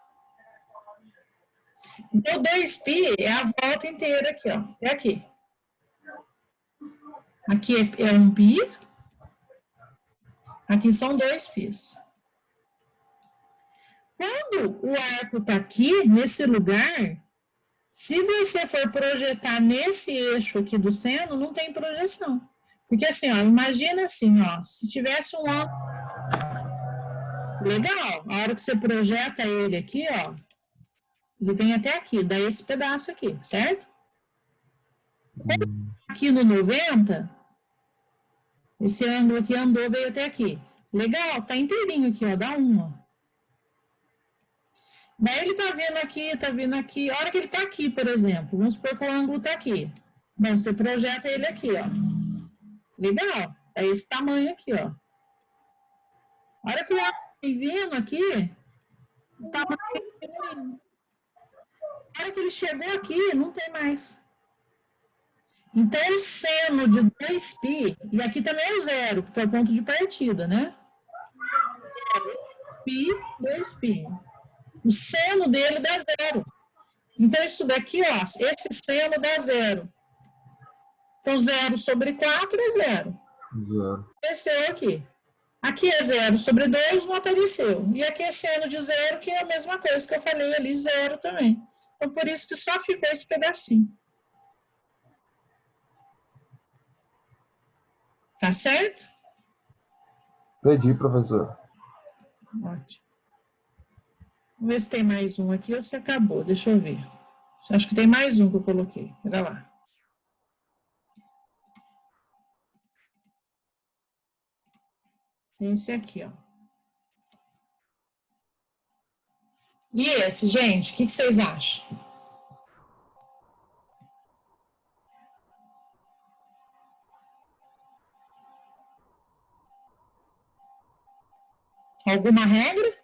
Então, 2π é a volta inteira aqui, ó. É aqui. Aqui é 1π. Aqui são 2πs. Quando o arco está aqui, nesse lugar, se você for projetar nesse eixo aqui do seno, não tem projeção. Porque assim, ó, imagina assim, ó, se tivesse um ângulo legal, a hora que você projeta ele aqui, ó, ele vem até aqui, dá esse pedaço aqui, certo? Aqui no 90, esse ângulo aqui andou, veio até aqui. Legal, tá inteirinho aqui, ó, dá 1, ó. Daí ele tá vindo aqui. A hora que ele tá aqui, por exemplo, vamos supor que o ângulo tá aqui. Bom, você projeta ele aqui, ó. Legal. É esse tamanho aqui, ó. A hora que o ângulo vem vindo aqui, o tamanho é diminuindo. A hora que ele chegou aqui, não tem mais. Então, o seno de 2π, e aqui também é o zero, porque é o ponto de partida, né? Π, 2π. O seno dele dá zero. Então, isso daqui, ó, esse seno dá zero. Então, 0 sobre 4 é 0. Apareceu aqui. Aqui é 0 sobre 2, não apareceu. E aqui é seno de 0, que é a mesma coisa que eu falei ali, 0 também. Então, por isso que só ficou esse pedacinho. Tá certo? Entendi, professor. Ótimo. Vamos ver se tem mais um aqui ou se acabou. Deixa eu ver. Acho que tem mais um que eu coloquei. Pera lá. Esse aqui, ó. E esse, gente? O que vocês acham? Alguma regra?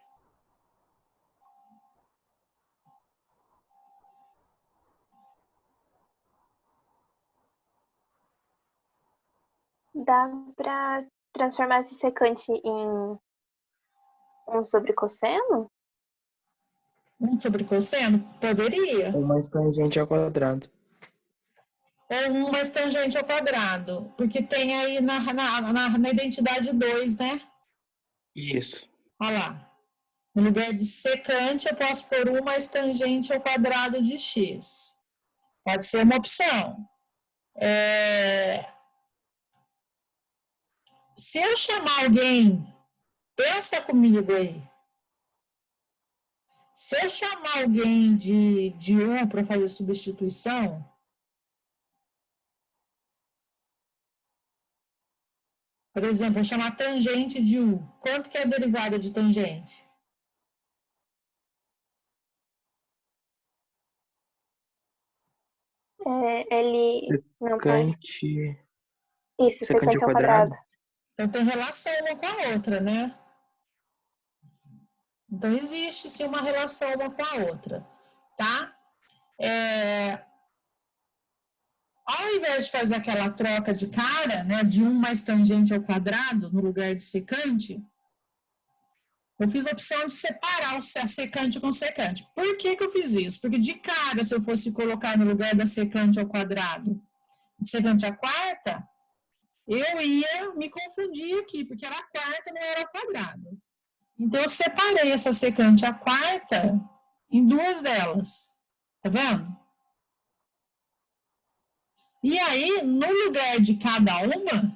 Dá pra transformar esse secante em 1 sobre cosseno? 1 sobre cosseno? Poderia. Ou mais tangente ao quadrado. Ou 1 mais tangente ao quadrado. Porque tem aí na identidade 2, né? Isso. Olha lá. No lugar de secante, eu posso pôr 1 mais tangente ao quadrado de x. Pode ser uma opção. Se eu chamar alguém, pensa comigo aí. Se eu chamar alguém de 1 para fazer substituição, por exemplo, eu chamar tangente de 1. Quanto que é a derivada de tangente? Ele não pode. Secante. Isso, Secante secante ao ao quadrado? quadrado. Então, tem relação uma com a outra, né? Então, existe sim uma relação uma com a outra, tá? Ao invés de fazer aquela troca de cara, né, de 1 mais tangente ao quadrado, no lugar de secante, eu fiz a opção de separar a secante com secante. Por que que eu fiz isso? Porque de cara, se eu fosse colocar no lugar da secante ao quadrado, secante à quarta, eu ia me confundir aqui, porque era a quarta, não era ao quadrado. Então, eu separei essa secante à quarta em 2 delas. Tá vendo? E aí, no lugar de cada uma,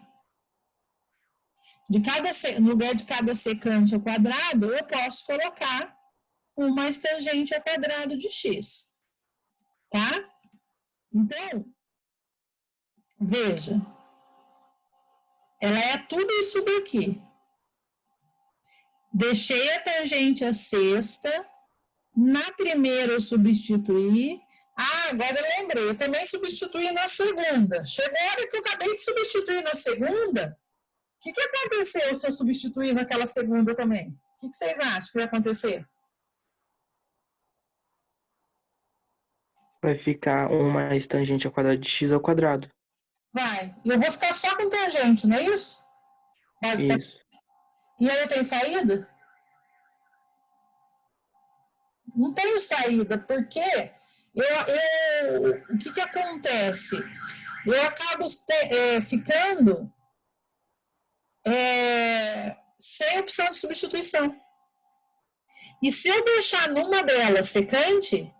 no lugar de cada secante ao quadrado, eu posso colocar 1 mais tangente ao quadrado de x. Tá? Então, veja. Ela é tudo isso daqui. Deixei a tangente à sexta. Na primeira eu substituí. Ah, agora eu lembrei. Eu também substituí na segunda. Chegou a hora que eu acabei de substituir na segunda. O que aconteceu se eu substituir naquela segunda também? O que vocês acham que vai acontecer? Vai ficar 1 mais tangente ao quadrado de x ao quadrado. Vai. E eu vou ficar só com tangente, não é isso? Isso. E aí eu tenho saída? Não tenho saída, porque o que acontece? Eu acabo ficando sem opção de substituição. E se eu deixar numa delas secante,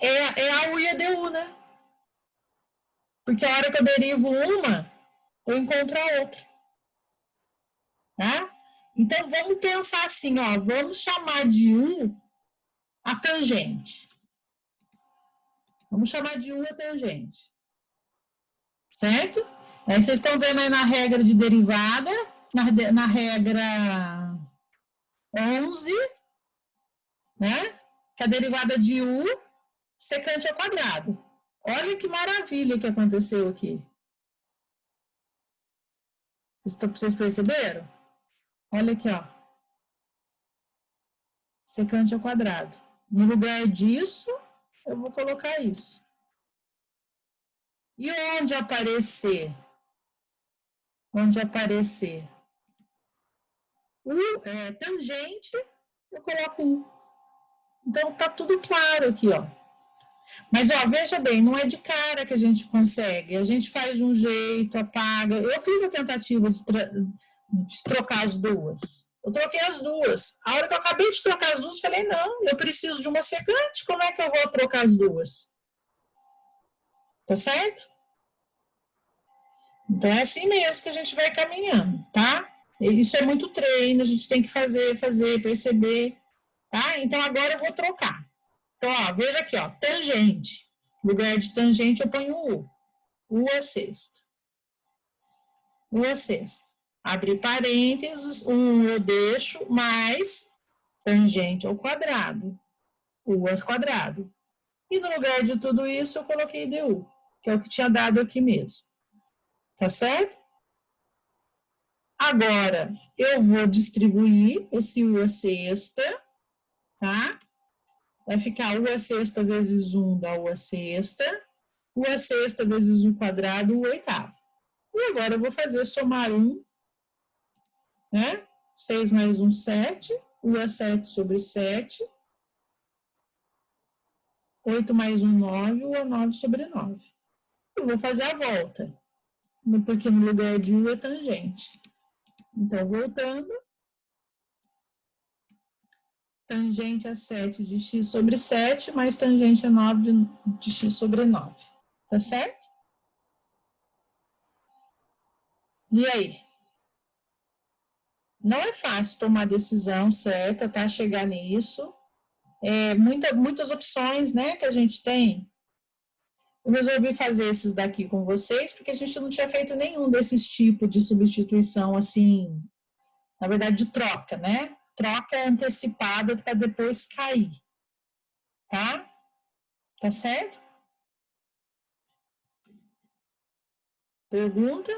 é a U e a DU, né? Porque a hora que eu derivo uma, eu encontro a outra. Tá? Então, vamos pensar assim, ó, vamos chamar de U a tangente. Vamos chamar de U a tangente. Certo? Aí vocês estão vendo aí na regra de derivada, na regra 11, né? Que a derivada de U secante ao quadrado. Olha que maravilha que aconteceu aqui. Vocês perceberam? Olha aqui, ó. Secante ao quadrado. No lugar disso, eu vou colocar isso. E onde aparecer? Onde aparecer tangente, eu coloco 1. Então, tá tudo claro aqui, ó. Mas, ó, veja bem, não é de cara que a gente consegue. A gente faz de um jeito, apaga. Eu fiz a tentativa de trocar as duas. Eu troquei as duas. A hora que eu acabei de trocar as duas, falei, não, eu preciso de uma secante, como é que eu vou trocar as duas? Tá certo? Então, é assim mesmo que a gente vai caminhando, tá? Isso é muito treino, a gente tem que fazer, perceber, tá? Então, agora eu vou trocar. Então, ó, veja aqui, ó, tangente. No lugar de tangente, eu ponho U. U a sexta. U a sexta. Abre parênteses, 1 eu deixo, mais tangente ao quadrado. U ao quadrado. E no lugar de tudo isso, eu coloquei DU, que é o que tinha dado aqui mesmo. Tá certo? Agora, eu vou distribuir esse U a sexta, tá? Vai ficar U a sexta vezes 1 dá U a sexta. U a sexta vezes U quadrado, U oitavo. E agora eu vou fazer somar 1, né? 6 mais 1, 7. U a 7 sobre 7. 8 mais 1, 9. U a 9 sobre 9. Eu vou fazer a volta, porque no lugar de U é tangente. Então, voltando. Tangente a 7 de x sobre 7, mais tangente a 9 de x sobre 9. Tá certo? E aí? Não é fácil tomar a decisão certa, tá? Chegar nisso. Muitas opções, né, que a gente tem. Eu resolvi fazer esses daqui com vocês, porque a gente não tinha feito nenhum desses tipos de substituição, assim, na verdade, de troca, né? Troca antecipada para depois cair. Tá? Tá certo? Pergunta?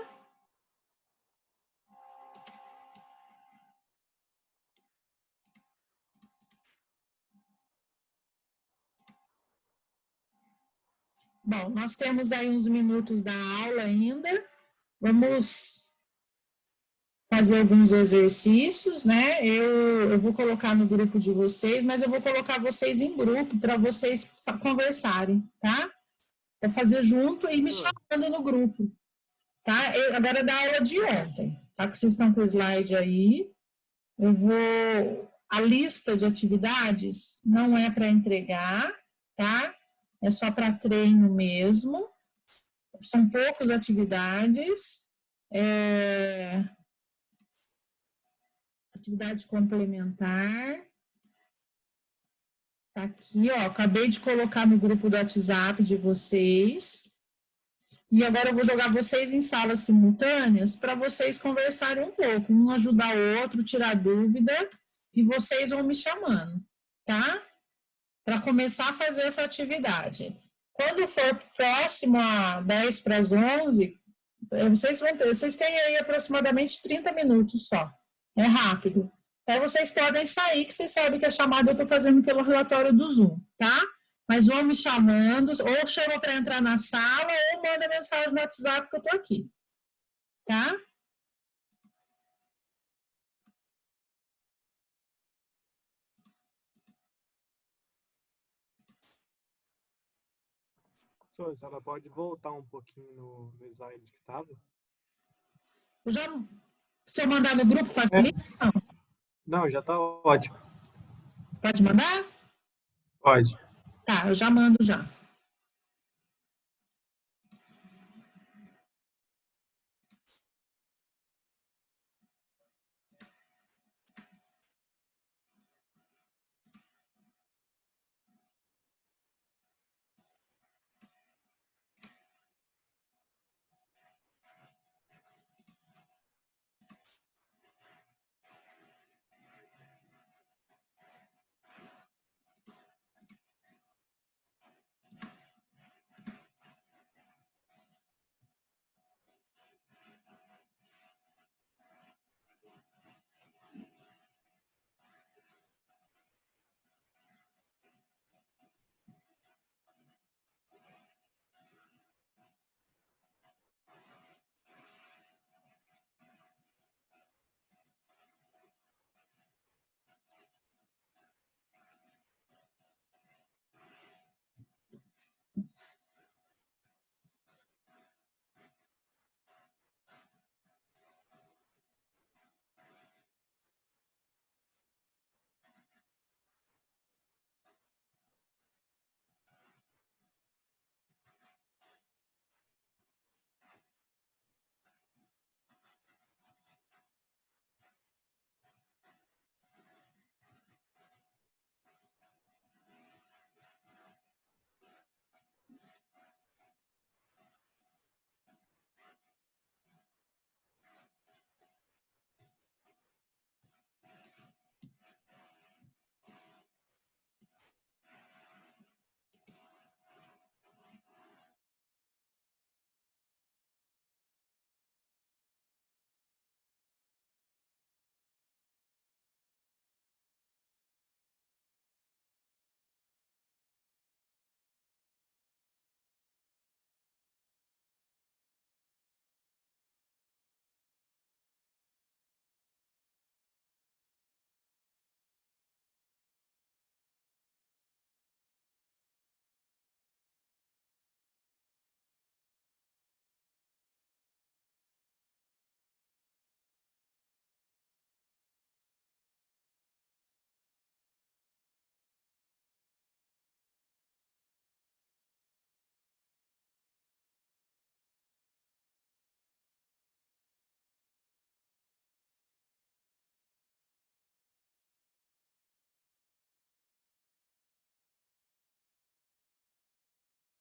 Bom, nós temos aí uns minutos da aula ainda. Vamos fazer alguns exercícios, né? Eu vou colocar no grupo de vocês, mas eu vou colocar vocês em grupo para vocês conversarem, tá? Para fazer junto e me chamando no grupo, tá? Agora é da aula de ontem, tá? Vocês estão com o slide aí. A lista de atividades não é para entregar, tá? É só para treino mesmo. são poucas atividades. Atividade complementar. Tá aqui, ó. Acabei de colocar no grupo do WhatsApp de vocês. E agora eu vou jogar vocês em salas simultâneas para vocês conversarem um pouco, um ajudar o outro, tirar dúvida, e vocês vão me chamando, tá? Para começar a fazer essa atividade. Quando for próximo a 10 para as 11, vocês têm aí aproximadamente 30 minutos só. É rápido. Aí vocês podem sair, que vocês sabem que a chamada eu estou fazendo pelo relatório do Zoom, tá? Mas vão me chamando, ou chama para entrar na sala, ou manda mensagem no WhatsApp que eu estou aqui. Tá? Professor, a senhora pode voltar um pouquinho no slide que estava? Se eu mandar no grupo, facilita? Não, já está ótimo. Pode mandar? Pode. Tá, eu já mando já.